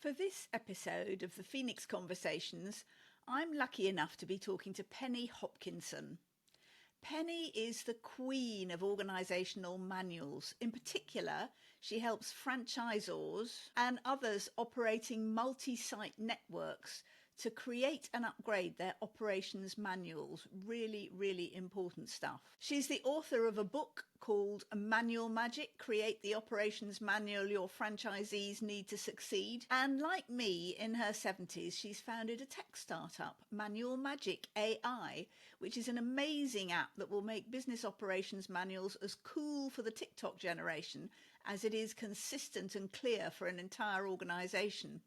For this episode of the Phoenix Conversations, I'm lucky enough to be talking to Penny Hopkinson. Penny is the queen of organisational manuals. In particular, she helps franchisors and others operating multi-site networks to create and upgrade their operations manuals. Really, really important stuff. She's the author of a book called Manual Magic, Create the Operations Manual Your Franchisees Need to Succeed. And like me, in her 70s, she's founded a tech startup, Manual Magic AI, which is an amazing app that will make business operations manuals as cool for the TikTok generation as it is consistent and clear for an entire organisation.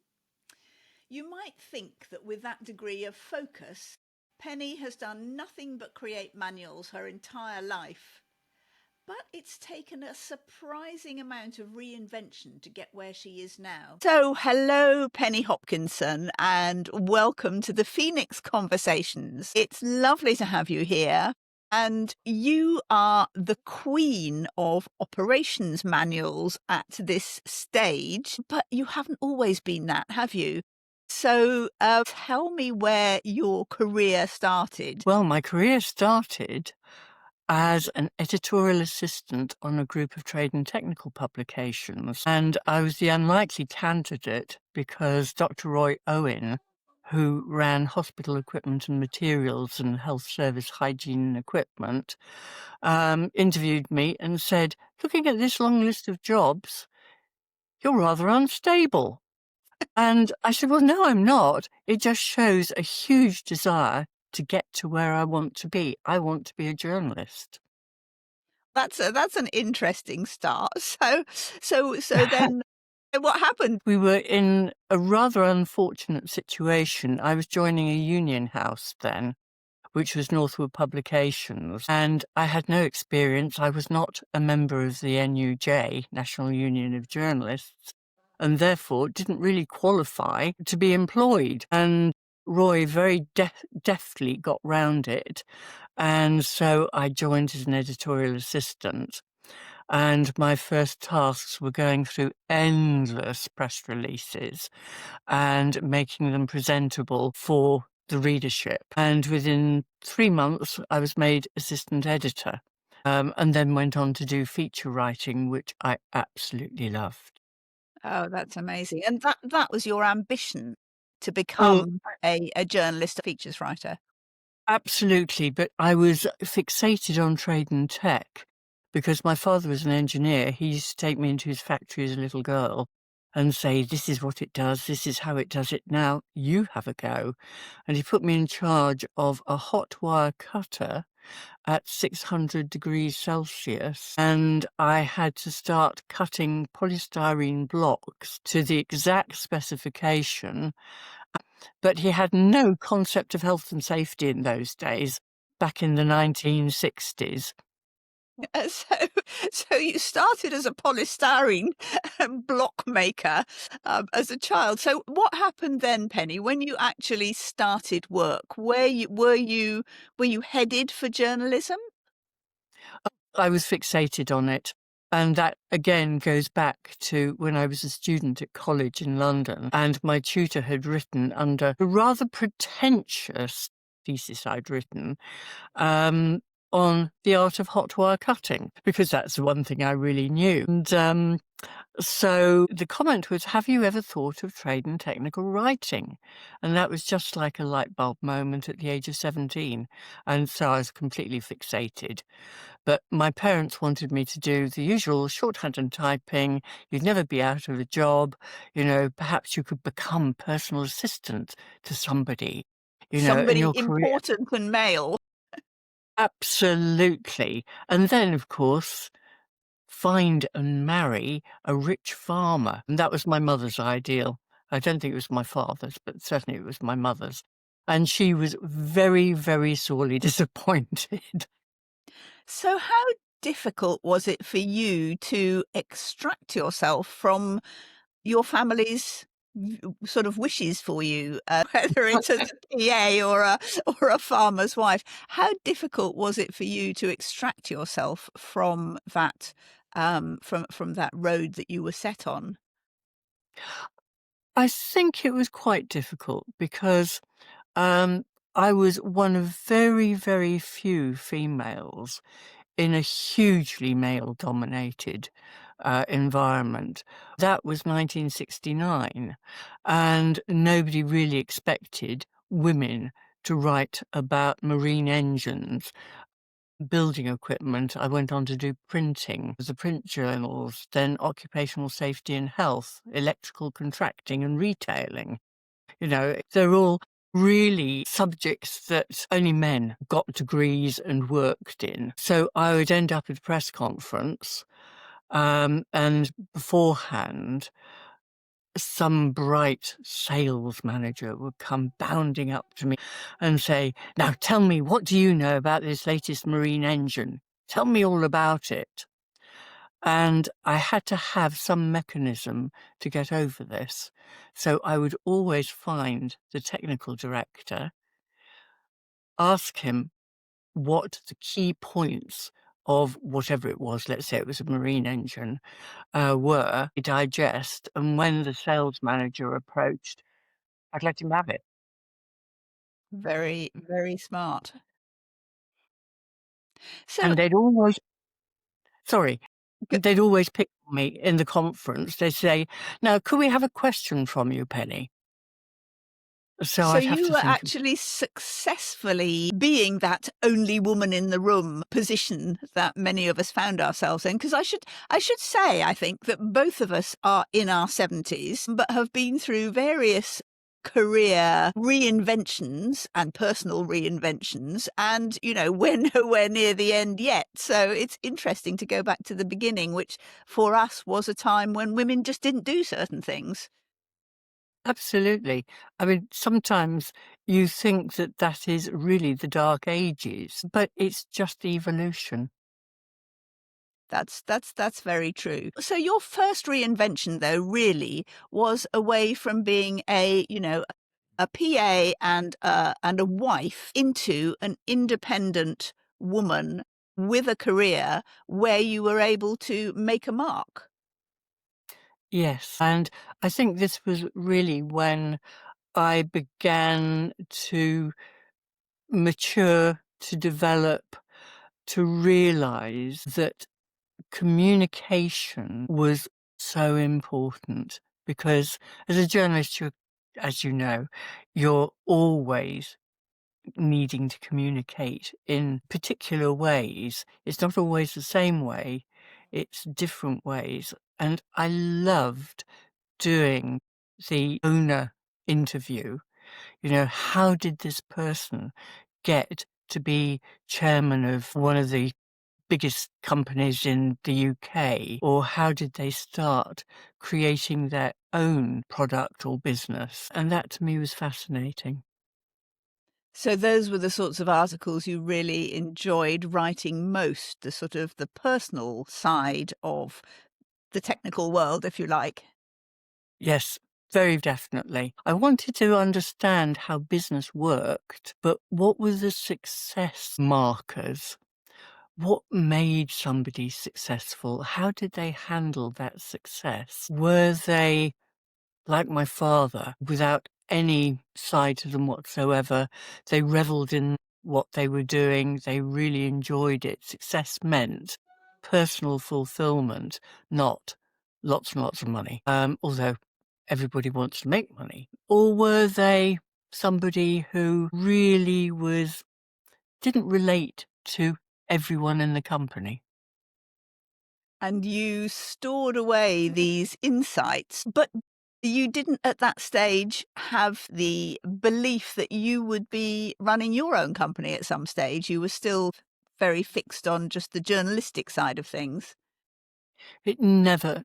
You might think that with that degree of focus, Penny has done nothing but create manuals her entire life. But it's taken a surprising amount of reinvention to get where she is now. So, hello, Penny Hopkinson, and welcome to the Phoenix Conversations. It's lovely to have you here. And you are the queen of operations manuals at this stage, but you haven't always been that, have you? So tell me where your career started. Well, my career started as an editorial assistant on a group of trade and technical publications. And I was the unlikely candidate because Dr. Roy Owen, who ran hospital equipment and materials and health service hygiene and equipment, interviewed me and said, looking at this long list of jobs, you're rather unstable. And I said, well, no, I'm not. It just shows a huge desire to get to where I want to be. I want to be a journalist. That's an interesting start. So then what happened? We were in a rather unfortunate situation. I was joining a union house then, which was Northwood Publications, and I had no experience. I was not a member of the NUJ, National Union of Journalists, and therefore didn't really qualify to be employed. And Roy very deftly got round it, and so I joined as an editorial assistant. And my first tasks were going through endless press releases and making them presentable for the readership. And within 3 months, I was made assistant editor, and then went on to do feature writing, which I absolutely loved. Oh, that's amazing. And that was your ambition to Oh, become a journalist, a features writer. absolutely, but I was fixated on trade and tech because my father was an engineer. He used to take me into his factory as a little girl and say, this is what it does, this is how it does it. Now you have a go. And he put me in charge of a hot wire cutter at 600 degrees Celsius, and I had to start cutting polystyrene blocks to the exact specification. But he had no concept of health and safety in those days, back in the 1960s. So, so you started as a polystyrene block maker as a child. So, what happened then, Penny, when you actually started work? Were you headed for journalism? I was fixated on it. And that again goes back to when I was a student at college in London, and my tutor had written under a rather pretentious thesis I'd written on the art of hot wire cutting, because that's the one thing I really knew. And so the comment was, have you ever thought of trade and technical writing? And that was just like a light bulb moment at the age of 17. And so I was completely fixated. But my parents wanted me to do the usual shorthand and typing. You'd never be out of a job. Perhaps you could become personal assistant to somebody, in Somebody your career. important and male. Absolutely. And then, of course, find and marry a rich farmer. And that was my mother's ideal. I don't think it was my father's, but certainly it was my mother's. And she was very, very sorely disappointed. So, how difficult was it for you to extract yourself from your family's sort of wishes for you, whether it's as a PA or a farmer's wife? How difficult was it for you to extract yourself from that from that road that you were set on? I think it was quite difficult because um, I was one of very, very few females in a hugely male-dominated environment. That was 1969, and nobody really expected women to write about marine engines, building equipment. I went on to do printing, the print journals, then occupational safety and health, electrical contracting and retailing. You know, they're all really subjects that only men got degrees and worked in. So I would end up at a press conference, and beforehand, some bright sales manager would come bounding up to me and say, "Now tell me, what do you know about this latest marine engine? Tell me all about it." And I had to have some mechanism to get over this. So I would always find the technical director, ask him what the key points of whatever it was, let's say it was a marine engine, were, digest, and when the sales manager approached, I'd let him have it. Very, very smart. So, And sorry, g- they'd always pick on me in the conference. They'd say, "Now, could we have a question from you, Penny?" So so I'd have you to were think. actually successfully being that only woman in the room position that many of us found ourselves in. Because I should say, I think that both of us are in our 70s, but have been through various career reinventions and personal reinventions, and we're nowhere near the end yet. So it's interesting to go back to the beginning, which for us was a time when women just didn't do certain things. Absolutely. I mean, sometimes you think that that is really the dark ages, but it's just evolution. That's very true. So your first reinvention, though, really was away from being a PA and a wife into an independent woman with a career where you were able to make a mark. Yes. And I think this was really when I began to mature, to develop, to realize that communication was so important because as a journalist, as you know, you're always needing to communicate in particular ways. It's not always the same way, it's different ways. And I loved doing the owner interview. You know, how did this person get to be chairman of one of the biggest companies in the UK? Or how did they start creating their own product or business? And that to me was fascinating. So those were the sorts of articles you really enjoyed writing most, the sort of the personal side of the technical world, if you like. Yes, very definitely. I wanted to understand how business worked, but what were the success markers? What made somebody successful? How did they handle that success? Were they like my father, without any side to them whatsoever? They reveled in what they were doing. They really enjoyed it. Success meant personal fulfillment, not lots and lots of money. Although everybody wants to make money. Or were they somebody who really didn't relate to everyone in the company? And you stored away these insights, but you didn't at that stage have the belief that you would be running your own company at some stage. You were still very fixed on just the journalistic side of things. It never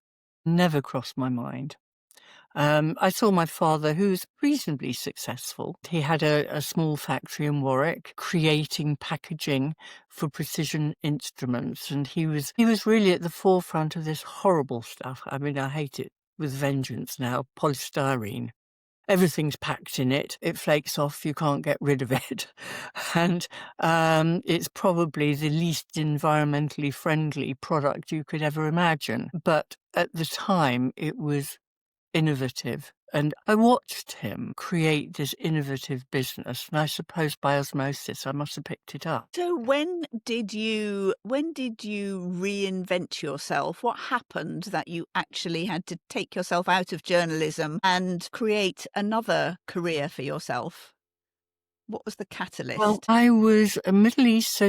crossed my mind. I saw my father, who's reasonably successful. He had a small factory in Warwick, creating packaging for precision instruments, and he was really at the forefront of this horrible stuff. I mean, I hate it with vengeance now. Polystyrene. Everything's packed in it. It flakes off. You can't get rid of it, and it's probably the least environmentally friendly product you could ever imagine. But at the time, it was innovative And I watched him create this innovative business, and I suppose by osmosis I must have picked it up. So when did you reinvent yourself? What happened that you actually had to take yourself out of journalism and create another career for yourself? What was the Well, catalyst? I was a Middle East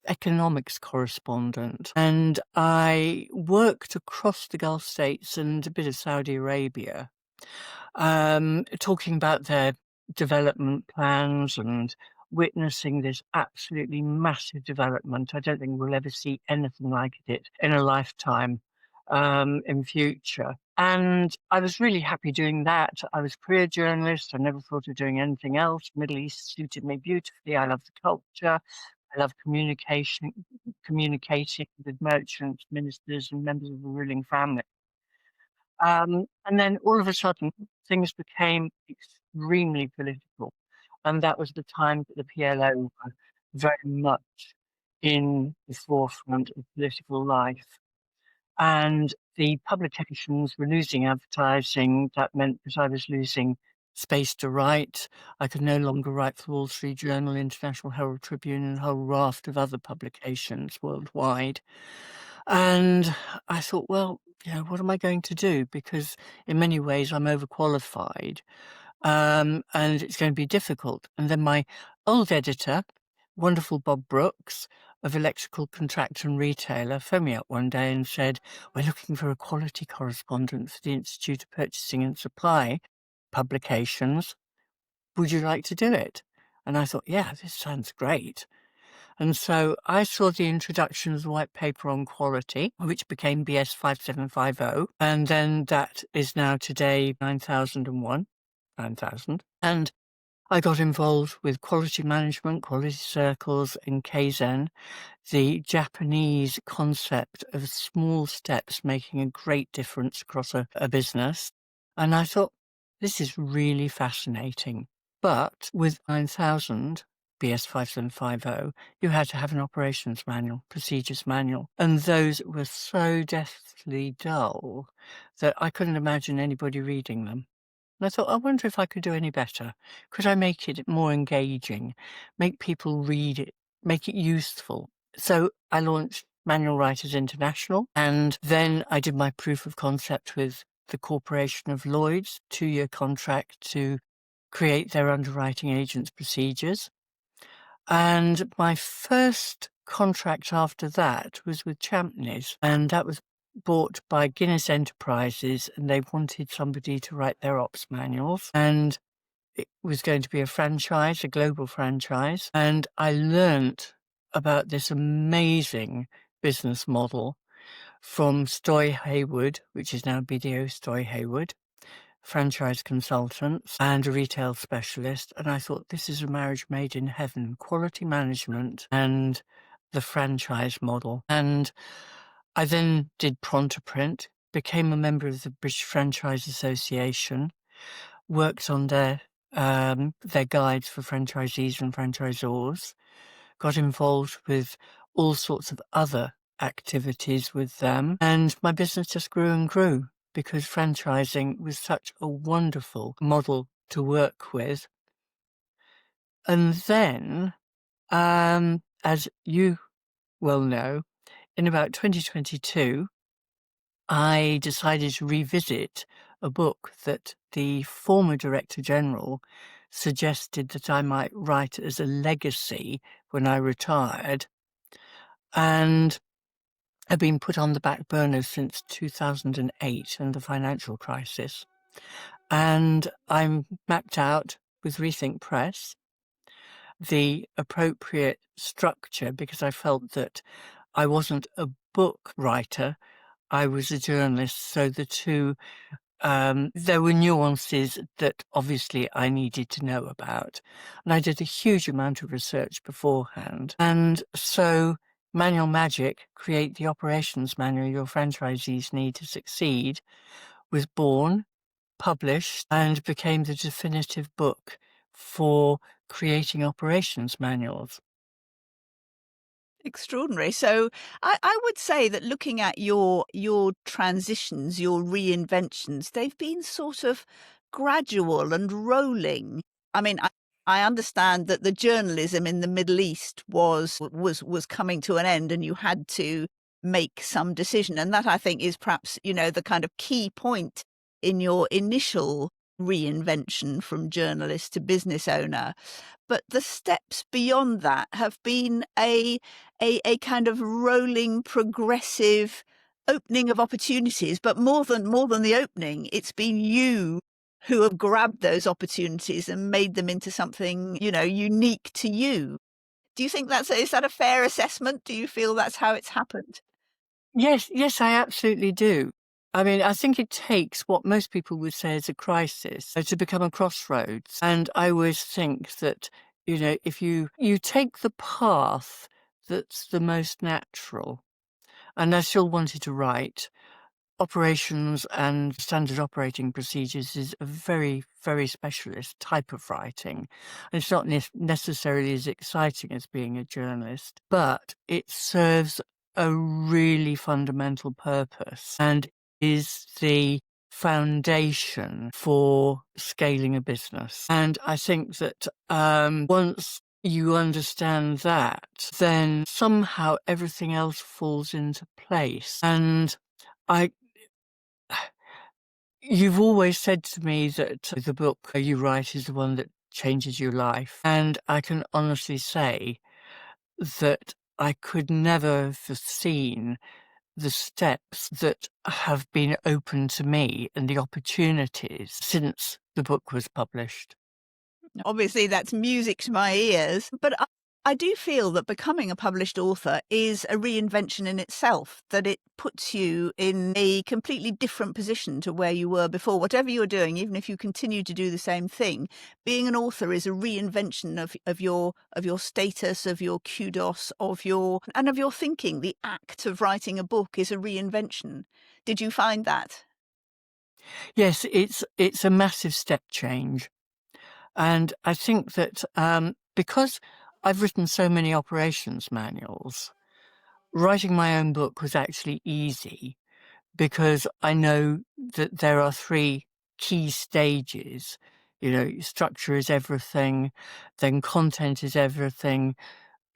economics correspondent, and I worked across the Gulf states and a bit of Saudi Arabia, talking about their development plans and witnessing this absolutely massive development. I don't think we'll ever see anything like it in a lifetime, in future. And I was really happy doing that. I was a career journalist. I never thought of doing anything else. Middle East suited me beautifully. I love the culture. I love communicating with merchants, ministers, and members of the ruling family. And then all of a sudden, things became extremely political. And that was the time that the PLO were very much in the forefront of political life. And the publications were losing advertising. That meant that I was losing space to write. I could no longer write for Wall Street Journal, International Herald Tribune, and a whole raft of other publications worldwide. And I thought, well, what am I going to do? Because in many ways I'm overqualified, and it's going to be difficult. And then my old editor, wonderful Bob Brooks of Electrical Contractor and Retailer, phoned me up one day and said, "We're looking for a quality correspondent for the Institute of Purchasing and Supply publications. Would you like to do it?" And I thought, yeah, this sounds great. And so I saw the introduction of the white paper on quality, which became BS 5750. And then that is now today 9000. And I got involved with quality management, quality circles in Kaizen, the Japanese concept of small steps making a great difference across a business. And I thought, this is really fascinating. But with 9000, BS 5750, you had to have an operations manual, procedures manual. And those were so deathly dull that I couldn't imagine anybody reading them. And I thought, I wonder if I could do any better. Could I make it more engaging, make people read it, make it useful? So I launched Manual Writers International, and then I did my proof of concept with the Corporation of Lloyd's, 2-year contract to create their underwriting agents' procedures. And my first contract after that was with Champneys, and that was bought by Guinness Enterprises, and they wanted somebody to write their ops manuals. And it was going to be a franchise, a global franchise. And I learnt about this amazing business model from Stoy Hayward, which is now BDO Stoy Hayward, franchise consultants and a retail specialist. And I thought, this is a marriage made in heaven, quality management and the franchise model. And I then did Prontoprint, became a member of the British Franchise Association, worked on their guides for franchisees and franchisors, got involved with all sorts of other activities with them, and my business just grew and grew because franchising was such a wonderful model to work with. And then, as you well know, in about 2022, I decided to revisit a book that the former Director General suggested that I might write as a legacy when I retired, and had been put on the back burner since 2008 and the financial crisis. And I'm mapped out with Rethink Press the appropriate structure because I felt that I wasn't a book writer, I was a journalist, so the two, there were nuances that obviously I needed to know about. And I did a huge amount of research beforehand. And so Manual Magic, Create the Operations Manual Your Franchisees Need to Succeed, was born, published, and became the definitive book for creating operations manuals. Extraordinary. So I would say that looking at your transitions, your reinventions, they've been sort of gradual and rolling. I mean, I understand that the journalism in the Middle East was coming to an end, and you had to make some decision. And that, I think, is perhaps, the kind of key point in your initial reinvention from journalist to business owner. But the steps beyond that have been a kind of rolling, progressive opening of opportunities. But more than the opening, it's been you who have grabbed those opportunities and made them into something, unique to you. Do you think is that a fair assessment? Do you feel that's how it's happened? Yes, yes, I absolutely do. I mean, I think it takes what most people would say is a crisis to become a crossroads. And I always think that, if you take the path that's the most natural, and I still wanted to write, operations and standard operating procedures is a very, very specialist type of writing. And it's not necessarily as exciting as being a journalist, but it serves a really fundamental purpose and is the foundation for scaling a business. And I think that once you understand that, then somehow everything else falls into place. And I You've always said to me that the book you write is the one that changes your life. And I can honestly say that I could never have foreseen the steps that have been open to me and the opportunities since the book was published. Obviously, that's music to my ears. But I do feel that becoming a published author is a reinvention in itself, that it puts you in a completely different position to where you were before. Whatever you're doing, even if you continue to do the same thing, being an author is a reinvention of your status, of your kudos, of your thinking. The act of writing a book is a reinvention. Did you find that? Yes, it's a massive step change. And I think that because I've written so many operations manuals, writing my own book was actually easy because I know that there are three key stages. Structure is everything, then content is everything,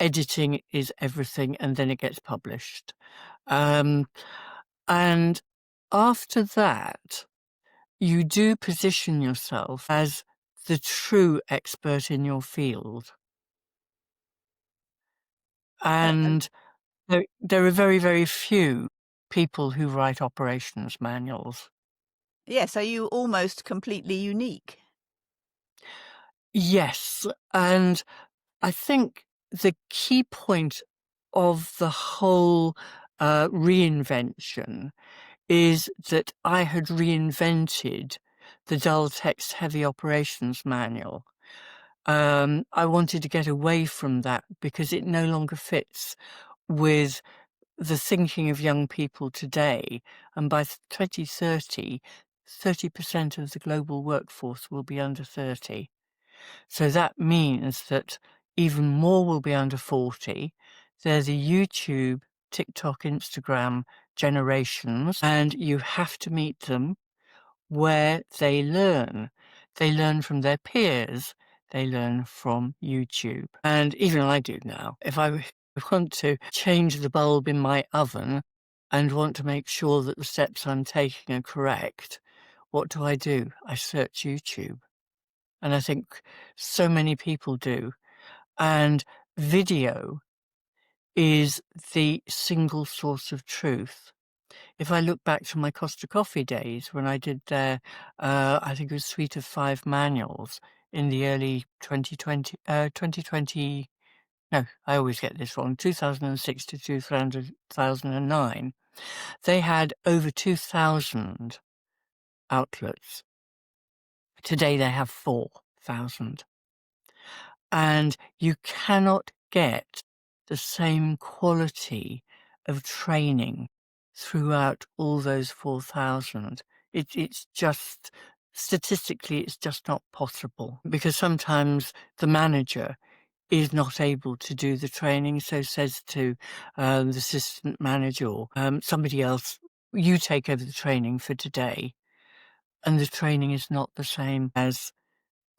editing is everything, and then it gets published. Um, and after that, you do position yourself as the true expert in your field. And And there are very, very few people who write operations manuals. yes, are you almost completely unique? Yes, and I think the key point of the whole reinvention is that I had reinvented the dull text heavy operations manual. I wanted to get away from that because it no longer fits with the thinking of young people today. And by 2030, 30% of the global workforce will be under 30. So that means that even more will be under 40. They're the YouTube, TikTok, Instagram generations, and you have to meet them where they learn. They learn from their peers. They learn from YouTube. And even I do now. If I want to change the bulb in my oven and want to make sure that the steps I'm taking are correct, what do? I search YouTube. And I think so many people do. And video is the single source of truth. If I look back to my Costa Coffee days when I did their, I think it was Suite of 5 manuals in the early 2020, no, I always get this wrong, 2006 to 2009, they had over 2,000 outlets. Today they have 4,000. And you cannot get the same quality of training throughout all those 4,000. It's just, statistically, it's just not possible because sometimes the manager is not able to do the training, so says to the assistant manager or somebody else, you take over the training for today. And the training is not the same as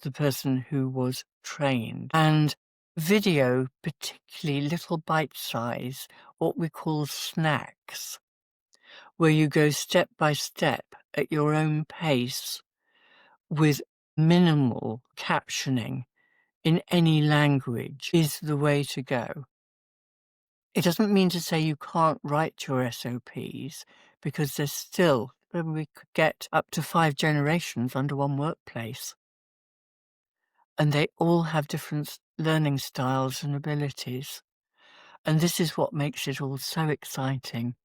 the person who was trained. And video, particularly little bite size, what we call snacks, where you go step by step at your own pace with minimal captioning in any language, is the way to go. It doesn't mean to say you can't write your SOPs, because there's still, we could get up to 5 generations under one workplace. And they all have different learning styles and abilities. And this is what makes it all so exciting.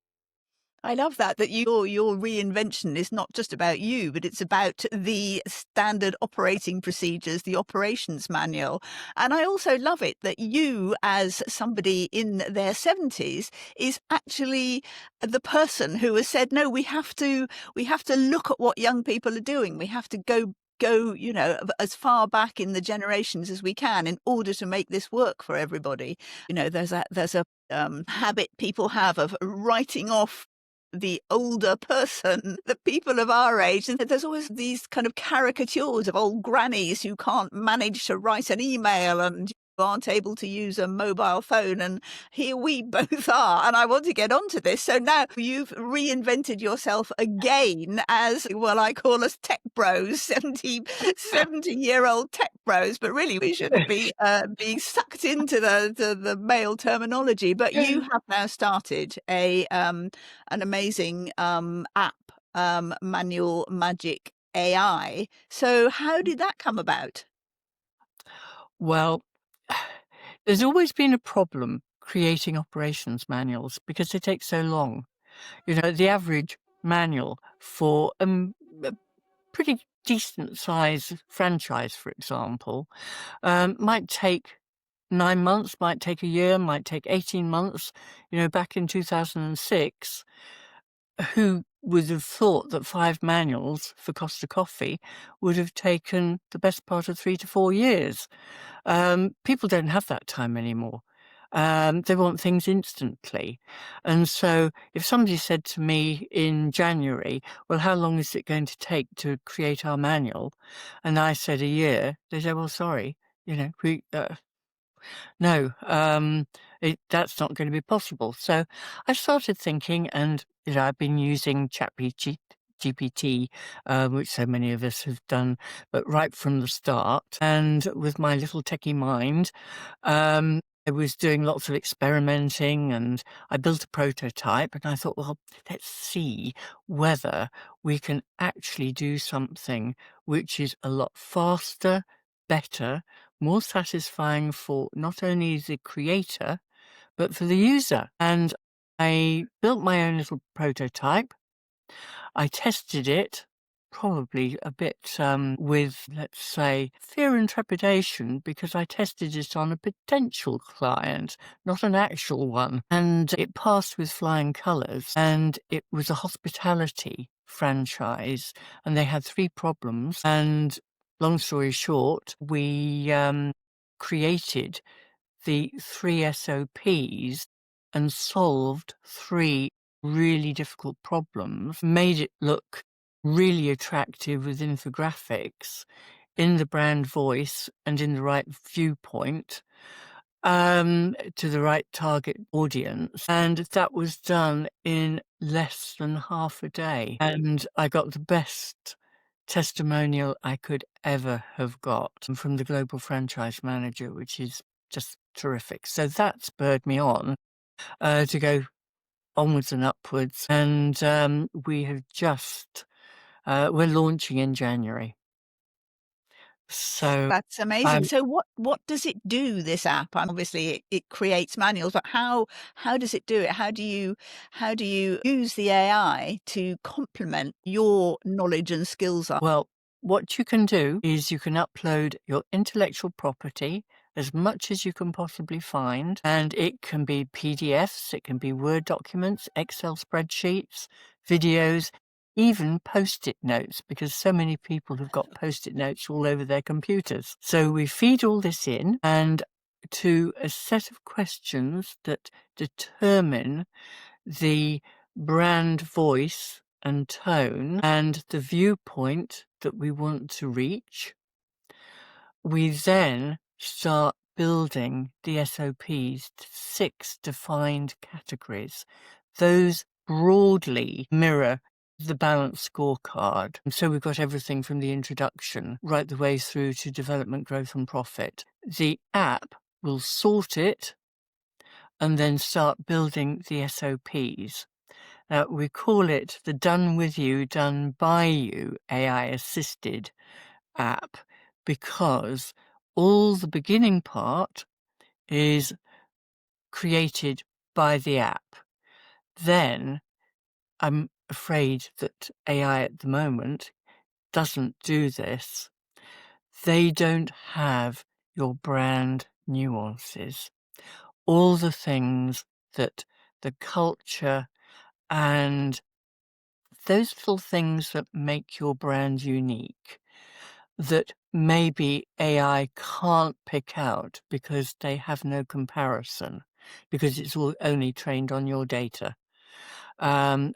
I love that your reinvention is not just about you, but it's about the standard operating procedures, the operations manual. And I also love it that you, as somebody in their 70s, is actually the person who has said, no, we have to look at what young people are doing. We have to go, as far back in the generations as we can in order to make this work for everybody. There's a habit people have of writing off the older person, the people of our age. And there's always these kind of caricatures of old grannies who can't manage to write an email and aren't able to use a mobile phone. And here we both are. And I want to get onto this. So now you've reinvented yourself again as, well, I call us tech bros, 70-year-old tech bros. But really, we shouldn't be being sucked into the male terminology. But you have now started an amazing app, Manual Magic AI. So how did that come about? Well, there's always been a problem creating operations manuals because they take so long. The average manual for a pretty decent size franchise, for example, might take 9 months, might take a year, might take 18 months. Back in 2006, who would have thought that 5 manuals for Costa Coffee would have taken the best part of 3 to 4 years? People don't have that time anymore. They want things instantly. And so if somebody said to me in January, well, how long is it going to take to create our manual? And I said a year, they say, well, sorry, no, that's not going to be possible. So I started thinking, and I've been using GPT, which so many of us have done, but right from the start. And with my little techie mind, I was doing lots of experimenting, and I built a prototype, and I thought, well, let's see whether we can actually do something which is a lot faster, better, more satisfying for not only the creator, but for the user. And I built my own little prototype. I tested it, probably a bit with, let's say, fear and trepidation, because I tested it on a potential client, not an actual one. And it passed with flying colours. And it was a hospitality franchise, and they had 3 problems. And long story short, we created the 3 SOPs and solved 3 really difficult problems, made it look really attractive with infographics in the brand voice and in the right viewpoint, to the right target audience. And that was done in less than half a day. And I got the best testimonial I could ever have got from the global franchise manager, which is just terrific. So that spurred me on to go onwards and upwards. And we have just, we're launching in January. So That's amazing. So what does it do, this app? Obviously it creates manuals, but how does it do it? How do you use the AI to complement your knowledge and skills? Well, what you can do is you can upload your intellectual property, as much as you can possibly find, and it can be PDFs, it can be Word documents, Excel spreadsheets, videos, even Post-it notes, because so many people have got Post-it notes all over their computers. So we feed all this in, and to a set of questions that determine the brand voice and tone and the viewpoint that we want to reach. We then start building the SOPs to 6 defined categories. Those broadly mirror the balanced scorecard. And so we've got everything from the introduction right the way through to development, growth and profit. The app will sort it and then start building the SOPs. We call it the Done With You, Done By You AI assisted app because all the beginning part is created by the app. Then I'm afraid that AI at the moment doesn't do this. They don't have your brand nuances, all the things that the culture and those little things that make your brand unique that maybe AI can't pick out because they have no comparison, because it's all only trained on your data, and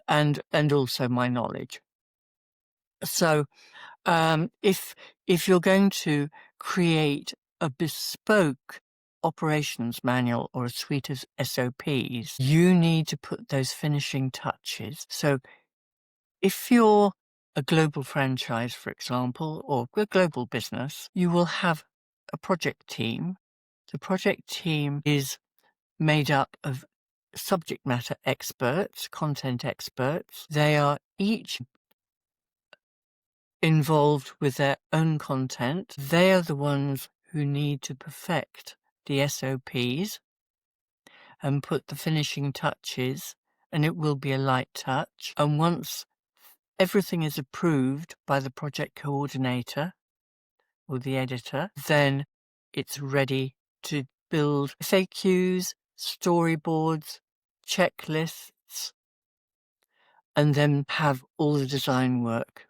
also my knowledge. So if you're going to create a bespoke operations manual or a suite of SOPs, you need to put those finishing touches. So if you're a global franchise, for example, or a global business, you will have a project team. The project team is made up of subject matter experts, content experts. They are each involved with their own content. They are the ones who need to perfect the SOPs and put the finishing touches, and it will be a light touch. And once everything is approved by the project coordinator or the editor, then it's ready to build FAQs, storyboards, checklists, and then have all the design work.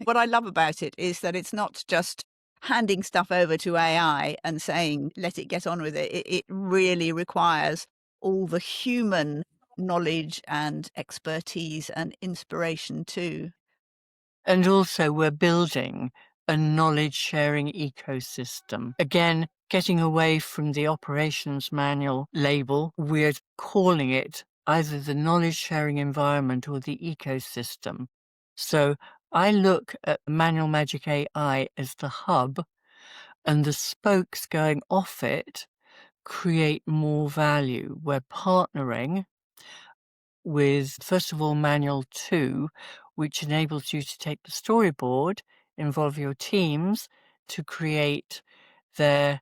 What I love about it is that it's not just handing stuff over to AI and saying, let it get on with it. It really requires all the human knowledge and expertise and inspiration too. And also we're building a knowledge sharing ecosystem. Again, getting away from the operations manual label, we're calling it either the knowledge sharing environment or the ecosystem. So I look at Manual Magic AI as the hub, and the spokes going off it create more value. We're partnering with, first of all, Manual 2, which enables you to take the storyboard, involve your teams to create their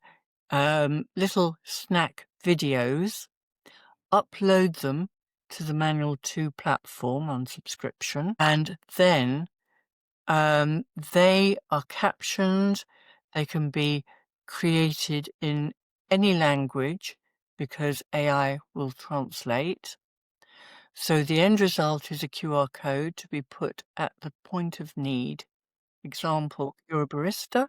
little snack videos, upload them to the Manual 2 platform on subscription, and then they are captioned. They can be created in any language because AI will translate. So the end result is a QR code to be put at the point of need. Example, you're a barista.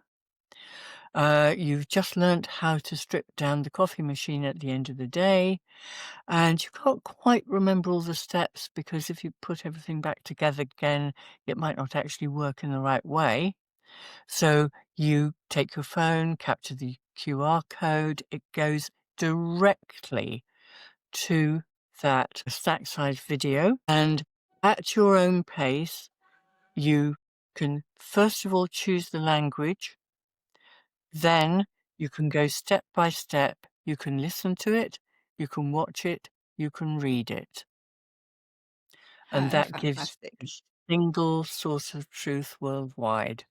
You've just learnt how to strip down the coffee machine at the end of the day, and you can't quite remember all the steps because if you put everything back together again, it might not actually work in the right way. So you take your phone, capture the QR code, it goes directly to that stack size video, and at your own pace, you can first of all choose the language, then you can go step by step, you can listen to it, you can watch it, you can read it. And How that gives fantastic. a single source of truth worldwide.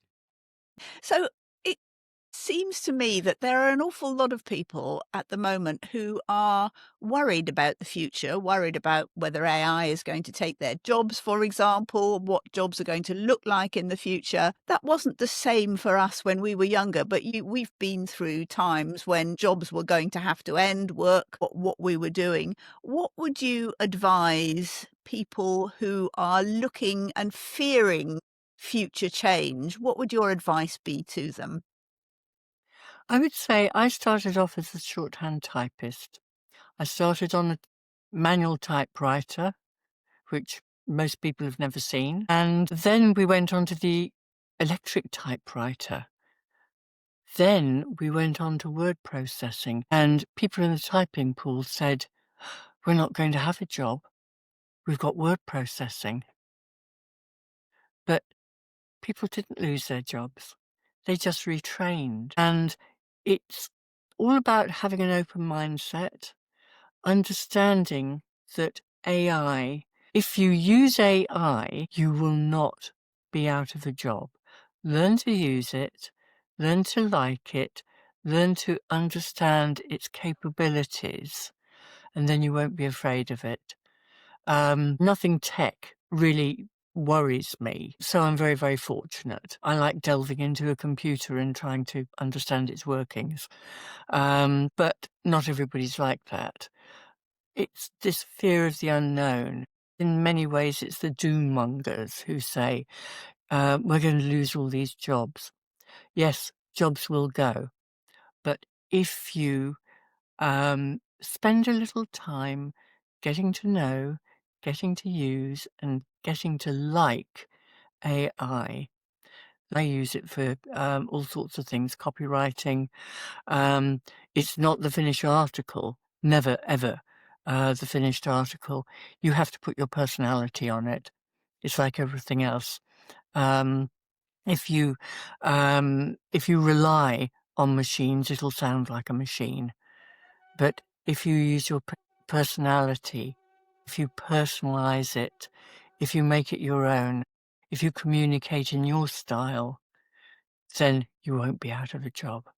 So it seems to me that there are an awful lot of people at the moment who are worried about the future, worried about whether AI is going to take their jobs, for example, what jobs are going to look like in the future. That wasn't the same for us when we were younger, but we've been through times when jobs were going to have to end, work, what we were doing. What would you advise people who are looking and fearing future change? What would your advice be to them? I would say I started off as a shorthand typist. I started on a manual typewriter, which most people have never seen. And then we went on to the electric typewriter. Then we went on to word processing, and people in the typing pool said, "We're not going to have a job. We've got word processing." But people didn't lose their jobs. They just retrained. And it's all about having an open mindset, understanding that AI, if you use AI, you will not be out of a job. Learn to use it, learn to like it, learn to understand its capabilities, and then you won't be afraid of it. Nothing tech really worries me, so I'm very, very fortunate. I like delving into a computer and trying to understand its workings, but not everybody's like that. It's this fear of the unknown. In many ways, it's the doom mongers who say, we're going to lose all these jobs. Yes, jobs will go, but if you spend a little time getting to know, getting to use, and getting to like AI. I use it for all sorts of things, copywriting. It's not the finished article, never, ever the finished article. You have to put your personality on it. It's like everything else. If you rely on machines, it'll sound like a machine. But if you use your personality, if you personalize it, if you make it your own, if you communicate in your style, then you won't be out of a job.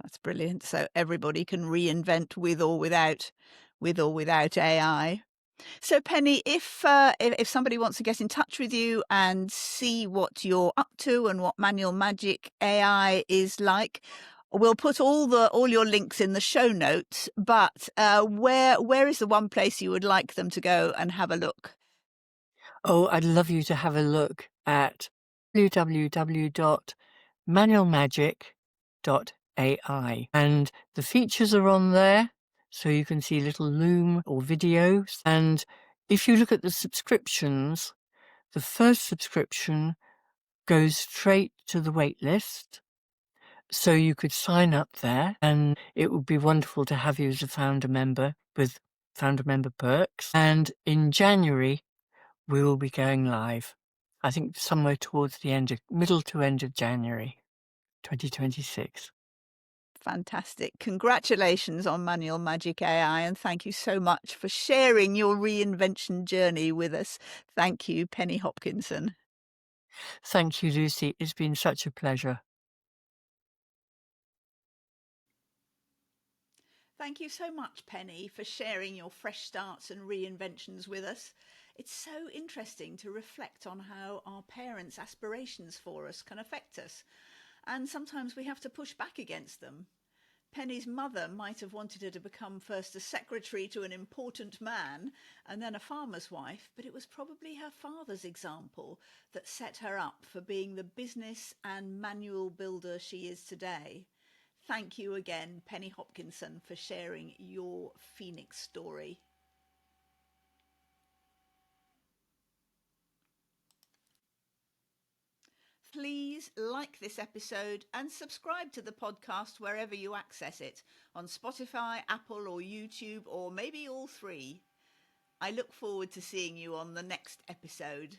That's brilliant. So everybody can reinvent with or without AI. So Penny, if somebody wants to get in touch with you and see what you're up to and what Manual Magic AI is like, we'll put all your links in the show notes. But where is the one place you would like them to go and have a look? Oh, I'd love you to have a look at www.manualmagic.ai, and the features are on there, so you can see little Loom or videos. And if you look at the subscriptions, the first subscription goes straight to the wait list. So you could sign up there, and it would be wonderful to have you as a founder member with founder member perks. And in January, we will be going live. I think somewhere towards the middle to end of January 2026. Fantastic. Congratulations on Manual Magic AI, and thank you so much for sharing your reinvention journey with us. Thank you, Penny Hopkinson. Thank you, Lucy. It's been such a pleasure. Thank you so much, Penny, for sharing your fresh starts and reinventions with us. It's so interesting to reflect on how our parents' aspirations for us can affect us, and sometimes we have to push back against them. Penny's mother might have wanted her to become first a secretary to an important man and then a farmer's wife, but it was probably her father's example that set her up for being the business and manual builder she is today. Thank you again, Penny Hopkinson, for sharing your Phoenix story. Please like this episode and subscribe to the podcast wherever you access it, on Spotify, Apple or YouTube, or maybe all three. I look forward to seeing you on the next episode.